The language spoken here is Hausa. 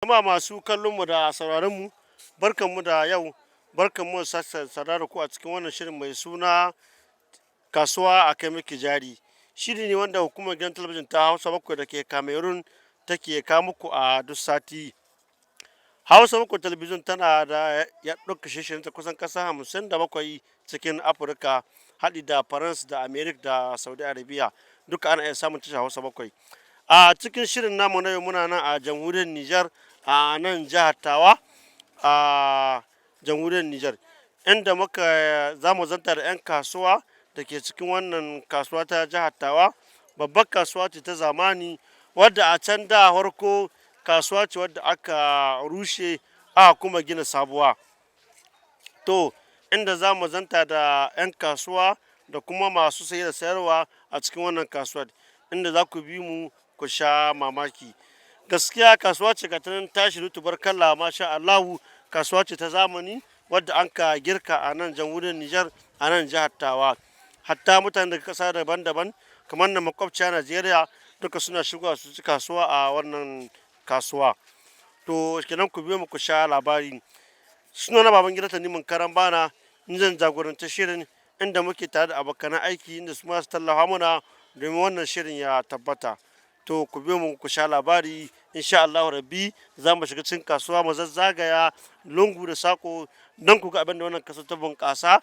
Jama'a masu kallonmu da sauraronmu, barkanmu da yau, barkanmu da sada da ku a cikin wannan shirin mai suna kasuwa a kai miki jari. Shiri ne wanda hukumar gidan talabijin ta Hausa bakwai da ke Cameroon take kawo muku a duk sati. Hausa bakwai talabijin tana da ya ɗauka shirin ta kusan ƙasa 57 cikin Afirka, haɗi da Faransa da Amerika da Saudi Arabia. Duka ana iya samun tashar Hausa bakwai. A cikin shirin namu na yau muna nan a jamhuriyar Nijar, a nan jihar Tawa, a jamhuriyar Nijar, inda muka za mu zanta da 'yan kasuwa da ke cikin wannan kasuwa ta jihar Tawa. Babbar kasuwa ce ta zamani wadda a can da farko kasuwa ce wadda aka rushe aka kuma gina sabuwa. To, inda za mu zanta da 'yan kasuwa da kuma masu saye da sayarwa a cikin wannan kasuwar, inda za ku bi mu ku sha mamaki. Gaskiya kasuwa ce ga tanan tashi tubarkalla, masha Allahu, kasuwa ce ta zamani wadda an ka girka a nan jamhuriyar Nijar, a nan jihar Tawa. Hatta mutane daga ƙasa daban-daban kamar na makwabciya Najeriya duka suna shigowa su ci kasuwa a wannan kasuwa. To, kenan ku biyo mu ku sha labari. Sunana Babangida Tanimun Karambana, ni zan jagoranci shirin, inda muke tare da abokan aiki inda su masu tallafa mana domin wannan shirin ya tabbata. To, ku biyo mu ku sha labari, insha Allahu Rabbi za mu shiga cikin kasuwa mu zazzagaya lungu da sako don ku ga abin da wannan kasuwa ta bunƙasa